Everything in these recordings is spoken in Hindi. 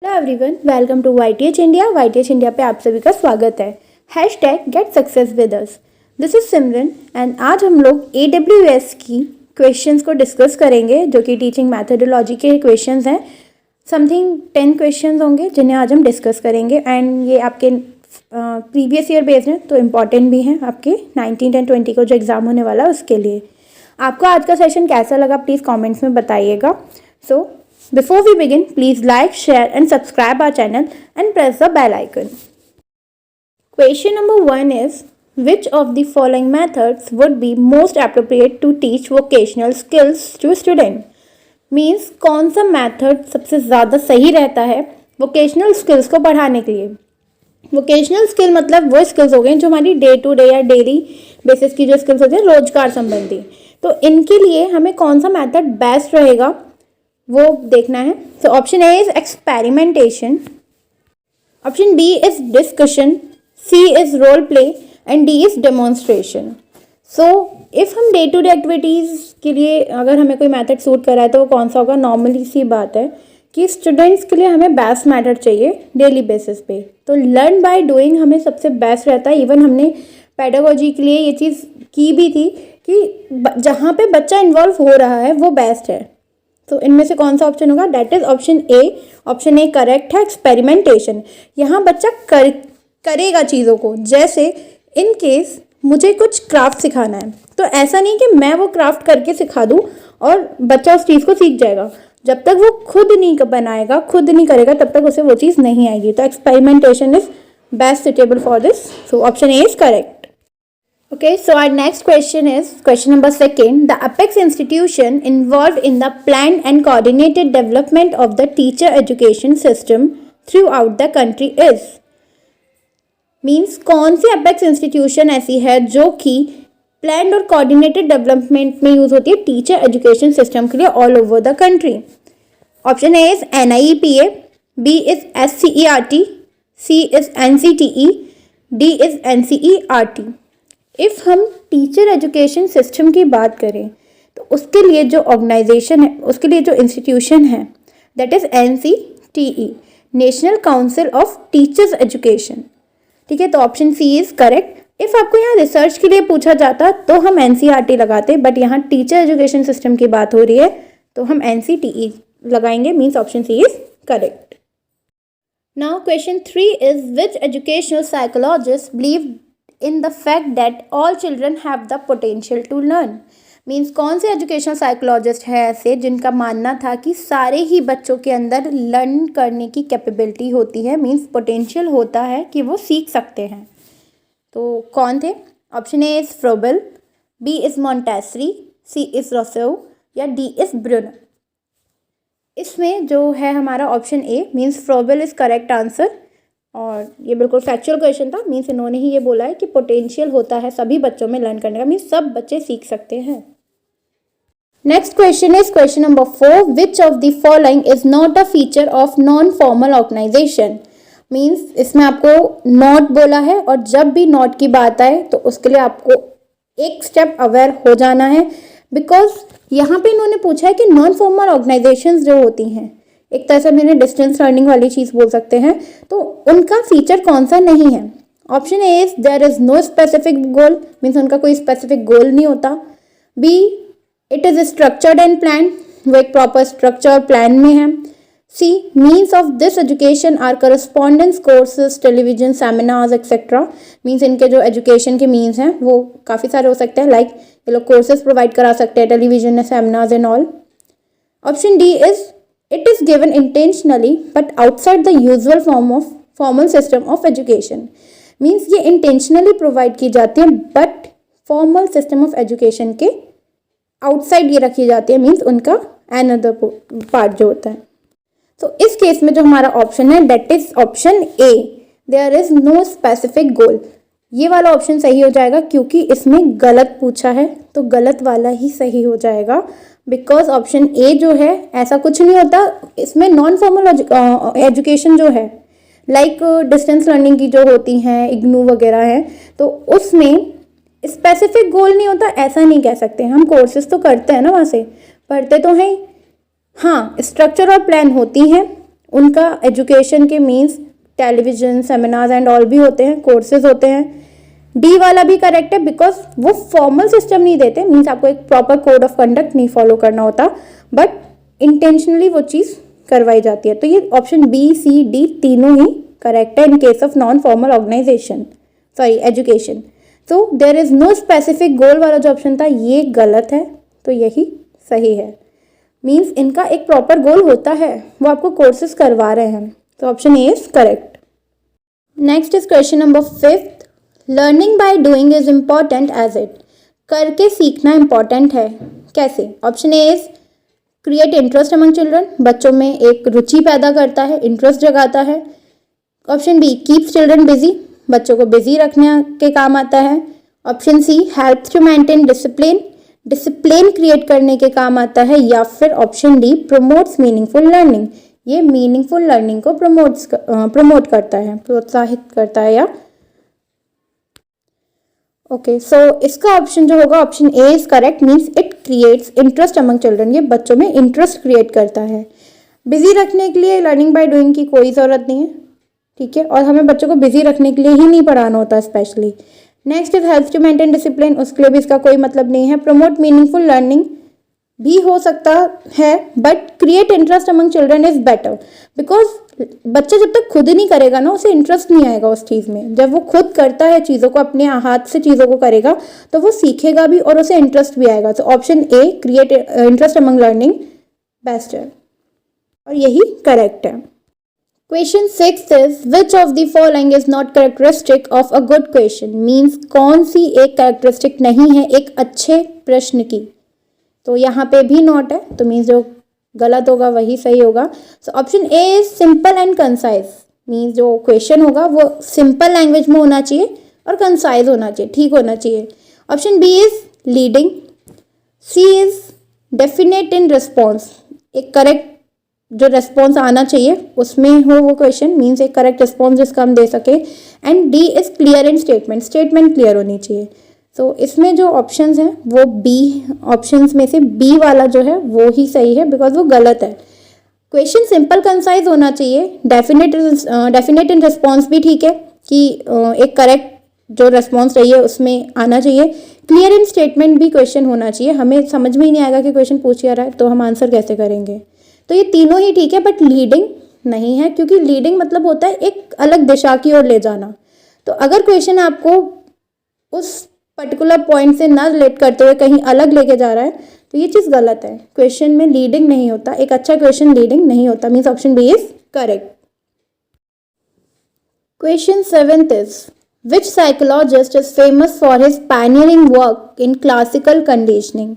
Hello everyone, welcome to YTH India. YTH India पे आप सभी का स्वागत है। Hashtag get success with us. This is Simran and आज हम लोग AWS की क्वेश्चंस को डिस्कस करेंगे जो कि टीचिंग मैथडोलॉजी के क्वेश्चंस हैं। समथिंग 10 क्वेश्चंस होंगे जिन्हें आज हम डिस्कस करेंगे एंड ये आपके प्रीवियस ईयर बेस्ड हैं तो इम्पॉर्टेंट भी हैं आपके 19 एंड 20 को जो एग्ज़ाम होने वाला है उसके लिए। आपको आज का सेशन कैसा लगा प्लीज़ कॉमेंट्स में बताइएगा। सो before we begin, please like, share and subscribe our channel and press the bell icon. Question number 1 is, which of the following methods would be most appropriate to teach vocational skills to student? Means कौन सा method सबसे ज़्यादा सही रहता है vocational skills को पढ़ाने के लिए। vocational skill मतलब वो skills हो गए जो हमारी डे टू डे या डेली बेसिस की जो skills होती हैं रोजगार संबंधी। तो इनके लिए हमें कौन सा method बेस्ट रहेगा वो देखना है। So option A is experimentation, option B is discussion, C is role play and D is demonstration. So if हम डे टू डे एक्टिविटीज़ के लिए अगर हमें कोई मेथड सूट करा है तो वो कौन सा होगा। नॉर्मली सी बात है कि स्टूडेंट्स के लिए हमें बेस्ट मेथड चाहिए डेली बेसिस पे, तो लर्न बाय डूइंग हमें सबसे बेस्ट रहता है। इवन हमने पेडागोजी के लिए ये चीज़ की भी थी कि जहाँ पे बच्चा इन्वॉल्व हो रहा है वो बेस्ट है। तो इनमें से कौन सा ऑप्शन होगा, that is option A. Option A correct है, एक्सपेरिमेंटेशन। यहाँ बच्चा करेगा चीज़ों को। जैसे इन केस मुझे कुछ क्राफ्ट सिखाना है तो ऐसा नहीं कि मैं वो क्राफ्ट करके सिखा दूँ और बच्चा उस चीज़ को सीख जाएगा। जब तक वो खुद नहीं बनाएगा, खुद नहीं करेगा, तब तक उसे वो चीज़ नहीं आएगी। तो experimentation is best suitable for this. So option A is correct. Okay, so our next question is question number 2. The apex institution involved in the planned and coordinated development of the teacher education system throughout the country is means कौन सी apex institution ऐसी है जो कि planned और coordinated development में यूज होती है टीचर एजुकेशन सिस्टम के लिए all over the country. Option A is NIEPA, B is SCERT, C is NCTE, D is NCERT। If हम टीचर एजुकेशन सिस्टम की बात करें तो उसके लिए जो ऑर्गेनाइजेशन है, उसके लिए जो इंस्टीट्यूशन है that is NCTE, national council of teachers education. ठीक है, तो option C is correct. If आपको यहाँ रिसर्च के लिए पूछा जाता तो हम NCERT लगाते, बट यहाँ टीचर एजुकेशन सिस्टम की बात हो रही है तो हम NCTE लगाएंगे। Means option C is correct. Now question 3 is which educational psychologist believe in the fact that all children have the potential to learn। Means कौन से एजुकेशनल साइकोलॉजिस्ट है ऐसे जिनका मानना था कि सारे ही बच्चों के अंदर लर्न करने की कैपेबिलिटी होती है, मीन्स पोटेंशियल होता है कि वो सीख सकते हैं। तो कौन थे? Option A is Froebel, B is Montessori, C is Rousseau या डी इज़ ब्रूनर। इसमें जो है हमारा option A means Froebel is correct answer और ये बिल्कुल फैक्चुअल क्वेश्चन था। मीन्स इन्होंने ही ये बोला है कि पोटेंशियल होता है सभी बच्चों में लर्न करने का, मीन्स सब बच्चे सीख सकते हैं। Next question is question number 4, which of the following is not a feature of non formal organisation. Means इसमें आपको नॉट बोला है और जब भी नॉट की बात आए तो उसके लिए आपको एक स्टेप अवेयर हो जाना है, बिकॉज यहाँ पे इन्होंने पूछा है कि नॉन फॉर्मल ऑर्गेनाइजेशंस जो होती हैं, एक तरह से मैंने डिस्टेंस लर्निंग वाली चीज़ बोल सकते हैं, तो उनका फीचर कौन सा नहीं है। Option A is there is no specific goal, means उनका कोई स्पेसिफिक गोल नहीं होता। B it is structured and plan, वो एक प्रॉपर स्ट्रक्चर और प्लान में है। C means of this education are correspondence courses, television, seminars etcetera. Means इनके जो एजुकेशन के मीन्स हैं वो काफ़ी सारे हो सकते हैं, लाइक ये लोग कोर्सेज प्रोवाइड करा सकते हैं, television, seminars and all. Option D is it is given intentionally but outside the usual form of formal system of education। means ये intentionally provide की जाती है but formal system of education के outside ये रखी जाती है, means उनका another part जो होता है। तो इस केस में जो हमारा ऑप्शन है that is option A, there is no specific goal। ये वाला ऑप्शन सही हो जाएगा क्योंकि इसमें गलत पूछा है तो गलत वाला ही सही हो जाएगा, बिकॉज ऑप्शन ए जो है ऐसा कुछ नहीं होता। इसमें नॉन फॉर्मल एजुकेशन जो है लाइक डिस्टेंस लर्निंग की जो होती हैं, इग्नू वगैरह हैं, तो उसमें स्पेसिफिक गोल नहीं होता, ऐसा नहीं कह सकते। हम कोर्सेज तो करते हैं ना, वहाँ से पढ़ते तो हैं। हाँ, स्ट्रक्चर और प्लान होती हैं, उनका एजुकेशन के means television, seminars and all भी होते हैं, कोर्सेज होते हैं। डी वाला भी करेक्ट है बिकॉज वो फॉर्मल सिस्टम नहीं देते, मीन्स आपको एक प्रॉपर कोड ऑफ कंडक्ट नहीं फॉलो करना होता, बट इंटेंशनली वो चीज़ करवाई जाती है। तो ये ऑप्शन बी, सी, डी तीनों ही करेक्ट है in case of non formal organisation, sorry education. तो there is no specific goal वाला जो ऑप्शन था ये गलत है, तो यही सही है। मीन्स इनका एक प्रॉपर गोल होता है, वो आपको कोर्सेज करवा रहे हैं, तो option A is correct. Next is question number 5th, learning by doing is important as it, करके सीखना इम्पॉर्टेंट है, कैसे? Option A is create interest among children, बच्चों में एक रुचि पैदा करता है, इंटरेस्ट जगाता है। Option B keeps children busy, बच्चों को बिजी रखने के काम आता है। Option C helps to maintain discipline, discipline create करने के काम आता है। या फिर option D promotes meaningful learning, ये मीनिंगफुल लर्निंग को प्रमोट करता है, प्रोत्साहित करता है। या ओके, सो इसका ऑप्शन जो होगा option A is correct, means it creates interest among children, ये बच्चों में इंटरेस्ट क्रिएट करता है। बिजी रखने के लिए लर्निंग बाय डूइंग की कोई ज़रूरत नहीं है, ठीक है, और हमें बच्चों को बिजी रखने के लिए ही नहीं पढ़ाना होता specially. Next is helps to maintain discipline, उसके लिए भी इसका कोई मतलब नहीं है। प्रमोट मीनिंगफुल लर्निंग भी हो सकता है, but create interest among children is better, because बच्चा जब तक खुद नहीं करेगा ना, उसे इंटरेस्ट नहीं आएगा उस चीज़ में। जब वो खुद करता है चीज़ों को, अपने हाथ से चीज़ों को करेगा, तो वो सीखेगा भी और उसे इंटरेस्ट भी आएगा। तो ऑप्शन ए create interest among learning best है, और यही करेक्ट है। Question 6 is which of the following is not characteristic of a good question, means कौन सी एक कैरेक्टरिस्टिक नहीं है एक अच्छे प्रश्न की। तो यहाँ पे भी नॉट है, तो मीन्स जो गलत होगा वही सही होगा। सो option A is simple and concise, means जो क्वेश्चन होगा वो सिंपल लैंग्वेज में होना चाहिए और कंसाइज होना चाहिए, ठीक होना चाहिए। Option B is leading, C is definite in response, एक करेक्ट जो रिस्पॉन्स आना चाहिए उसमें हो वो क्वेश्चन, मीन्स एक करेक्ट रिस्पॉन्स जिसका हम दे सके। And D is clear in statement, statement clear होनी चाहिए। तो इसमें जो ऑप्शंस हैं वो बी, ऑप्शंस में से बी वाला जो है वो ही सही है, बिकॉज वो गलत है। क्वेश्चन सिंपल कंसाइज होना चाहिए, डेफिनेट इन रिस्पॉन्स भी ठीक है कि एक करेक्ट जो रिस्पॉन्स चाहिए उसमें आना चाहिए। क्लियर इन स्टेटमेंट भी क्वेश्चन होना चाहिए, हमें समझ में ही नहीं आएगा कि क्वेश्चन पूछ रहा है तो हम आंसर कैसे करेंगे। तो ये तीनों ही ठीक है, बट लीडिंग नहीं है, क्योंकि लीडिंग मतलब होता है एक अलग दिशा की ओर ले जाना। तो अगर क्वेश्चन आपको उस पर्टिकुलर पॉइंट से ना रिलेट करते हुए कहीं अलग लेके जा रहा है तो ये चीज़ गलत है। क्वेश्चन में लीडिंग नहीं होता, एक अच्छा क्वेश्चन लीडिंग नहीं होता, means option B is correct. Question 7th is which psychologist is famous for his pioneering work in classical conditioning,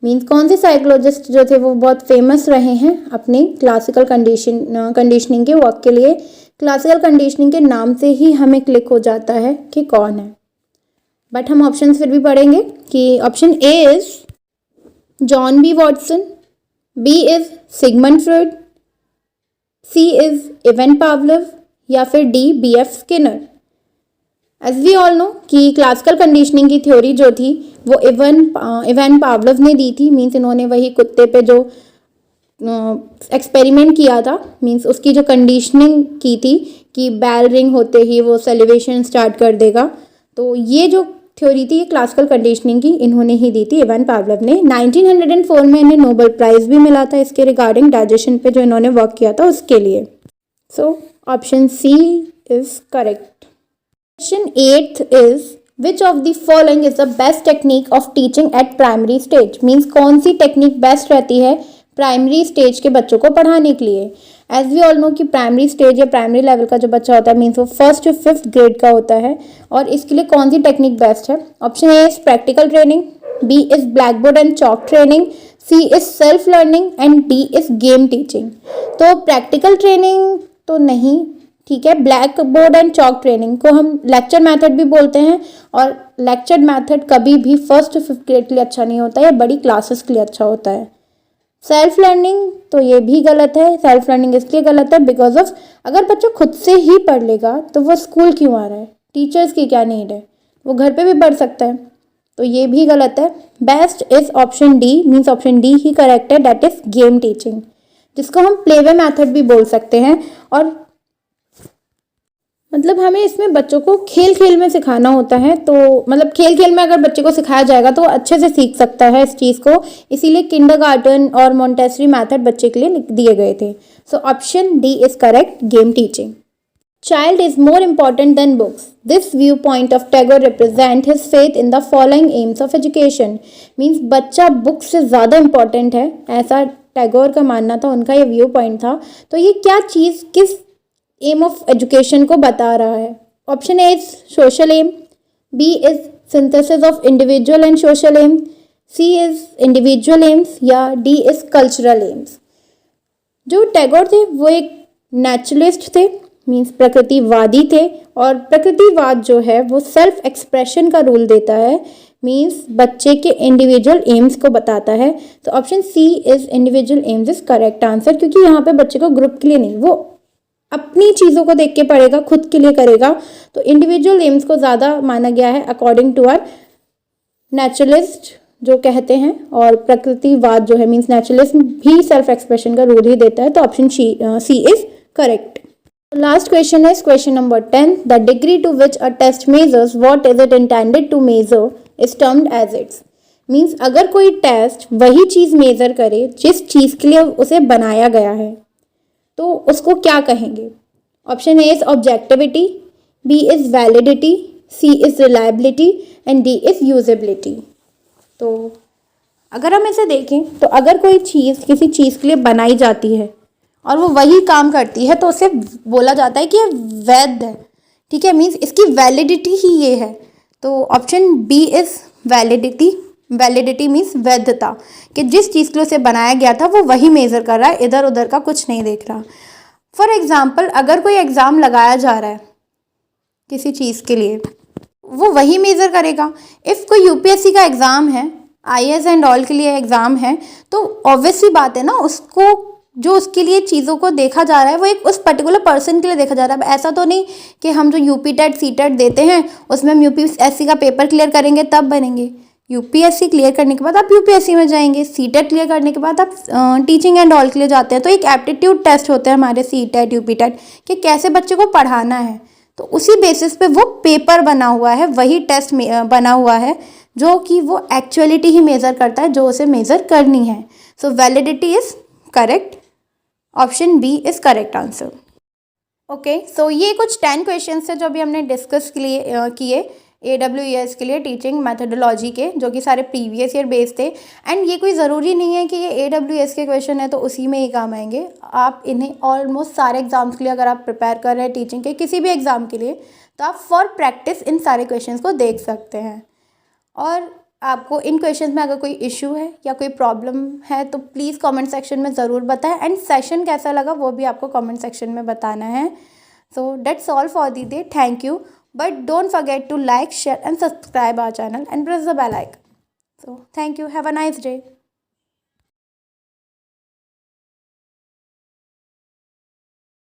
means कौन से साइकोलॉजिस्ट जो थे वो बहुत फेमस रहे हैं अपने क्लासिकल कंडीशनिंग के वर्क के लिए। क्लासिकल कंडीशनिंग के नाम से ही हमें क्लिक हो जाता है कि कौन है, बट हम ऑप्शन फिर भी पढ़ेंगे कि option A is John B Watson, B is Sigmund Freud, C is Ivan Pavlov, या फिर D B F Skinner. As we all know कि क्लासिकल कंडीशनिंग की थ्योरी जो थी वो इवन पावलव ने दी थी, मीन्स इन्होंने वही कुत्ते पे जो एक्सपेरिमेंट किया था, मीन्स उसकी जो कंडीशनिंग की थी कि बेल रिंग होते ही वो सेलिब्रेशन स्टार्ट कर देगा। तो ये जो थ्योरी थी ये क्लासिकल कंडीशनिंग की इन्होंने ही दी थी, इवन पावलव ने। 1904 में इन्हें नोबेल प्राइज भी मिला था इसके रिगार्डिंग डाइजेशन पे जो इन्होंने वर्क किया था उसके लिए। So option C is correct. Question 8th is which of the following is the best technique of teaching at primary stage, means कौन सी टेक्निक बेस्ट रहती है प्राइमरी स्टेज के बच्चों को पढ़ाने के लिए। एज वी ऑल नो कि प्राइमरी स्टेज या प्राइमरी लेवल का जो बच्चा होता है मीन्स वो 1st to 5th ग्रेड का होता है, और इसके लिए कौन सी टेक्निक बेस्ट है। Option A is practical training, B is blackboard and chalk training, C is self learning and D is game teaching. तो प्रैक्टिकल ट्रेनिंग तो नहीं, ठीक है, blackboard and chalk training को हम लेक्चर मेथड भी बोलते हैं, और लेक्चर मेथड कभी भी 1st to 5th ग्रेड के लिए अच्छा नहीं होता है, या बड़ी क्लासेस के लिए अच्छा होता है। सेल्फ लर्निंग तो ये भी गलत है, सेल्फ लर्निंग इसलिए गलत है बिकॉज ऑफ अगर बच्चा खुद से ही पढ़ लेगा तो वो स्कूल क्यों आ रहा है, टीचर्स की क्या नीड है, वो घर पे भी पढ़ सकता है, तो ये भी गलत है। Best is option D, means option D he correct है, दैट इज गेम टीचिंग। जिसको हम प्लेवे मेथड भी बोल सकते हैं। और मतलब हमें इसमें बच्चों को खेल खेल में सिखाना होता है, तो मतलब खेल खेल में अगर बच्चे को सिखाया जाएगा तो अच्छे से सीख सकता है इस चीज़ को, इसीलिए किंडरगार्टन और मोंटेसरी मेथड बच्चे के लिए दिए गए थे। So option D is correct, game teaching. Child is more important than books. This viewpoint of Tagore represent his faith in the following aims of education. Means बच्चा बुक से ज़्यादा इम्पॉर्टेंट है, ऐसा टैगोर का मानना था, उनका ये व्यू पॉइंट था। तो ये क्या चीज़ किस एम ऑफ एजुकेशन को बता रहा है? Option A is social aim, B is synthesis of individual and social aim, C is individual aims, या डी इज कल्चरल एम्स। जो टैगोर थे वो एक नेचुरलिस्ट थे, मीन्स प्रकृतिवादी थे, और प्रकृतिवाद जो है वो सेल्फ एक्सप्रेशन का रूल देता है, मीन्स बच्चे के इंडिविजुअल एम्स को बताता है। तो option C is individual aims is correct answer, क्योंकि यहाँ पे बच्चे को ग्रुप के लिए नहीं, वो अपनी चीज़ों को देख के पढ़ेगा, खुद के लिए करेगा। तो इंडिविजुअल एम्स को ज़्यादा माना गया है अकॉर्डिंग टू आवर नेचुरलिस्ट जो कहते हैं, और प्रकृतिवाद जो है मीन्स नेचुरलिस्ट भी सेल्फ एक्सप्रेशन का रूल ही देता है। तो option C is correct. Last question is question number 10. The degree to which a test measures what is it intended to measure is termed as its. Means अगर कोई टेस्ट वही चीज़ मेज़र करे जिस चीज़ के लिए उसे बनाया गया है तो उसको क्या कहेंगे? Option A is objectivity, B is validity, C is reliability and D is usability. तो अगर हम इसे देखें तो अगर कोई चीज़ किसी चीज़ के लिए बनाई जाती है और वो वही काम करती है तो उसे बोला जाता है कि ये वैध है, ठीक है, मीन्स इसकी वैलिडिटी ही ये है। तो option B is validity. Validity means वैधता, कि जिस चीज़ के लिए उसे बनाया गया था वो वही मेज़र कर रहा है, इधर उधर का कुछ नहीं देख रहा। फॉर एग्जाम्पल अगर कोई एग्ज़ाम लगाया जा रहा है किसी चीज़ के लिए, वो वही मेज़र करेगा। इफ़ कोई यूपीएससी का एग्ज़ाम है, आईएएस एंड ऑल के लिए एग्ज़ाम है, तो ऑब्वियसली बात है ना, उसको जो उसके लिए चीज़ों को देखा जा रहा है वो एक उस पर्टिकुलर पर्सन के लिए देखा जा रहा है। ऐसा तो नहीं कि हम जो यूपी टेट सी टेट देते हैं उसमें हम यूपीएससी का पेपर क्लियर करेंगे तब बनेंगे। यूपीएससी क्लियर करने के बाद आप यूपीएससी में जाएंगे, सी टेट क्लियर करने के बाद आप टीचिंग एंड ऑल के लिए जाते हैं। तो एक एप्टीट्यूड टेस्ट होते हैं हमारे सी टेट यूपी टेट, कि कैसे बच्चे को पढ़ाना है। तो उसी बेसिस पे वो पेपर बना हुआ है, वही टेस्ट बना हुआ है जो कि वो एक्चुअलिटी ही मेज़र करता है जो उसे मेज़र करनी है। So validity is correct, option B is correct answer. Okay, so ये कुछ 10 क्वेश्चन है जो अभी हमने डिस्कस किए AWS के लिए टीचिंग मैथडोलॉजी के, जो कि सारे प्रीवियस ईयर बेस्ड थे। एंड ये कोई ज़रूरी नहीं है कि ये AWS के क्वेश्चन है तो उसी में ही काम आएंगे। आप इन्हें ऑलमोस्ट सारे एग्जाम्स के लिए अगर आप प्रिपेयर कर रहे हैं टीचिंग के किसी भी एग्ज़ाम के लिए, तो आप फॉर प्रैक्टिस इन सारे क्वेश्चन को देख सकते हैं। और आपको इन क्वेश्चंस में अगर कोई इशू है या कोई प्रॉब्लम है तो प्लीज़ कमेंट सेक्शन में ज़रूर बताएं। एंड सेशन कैसा लगा वो भी आपको कमेंट सेक्शन में बताना है। So that's all for the day. Thank you, but don't forget to like, share and subscribe our channel and press the bell icon. So thank you, have a nice day.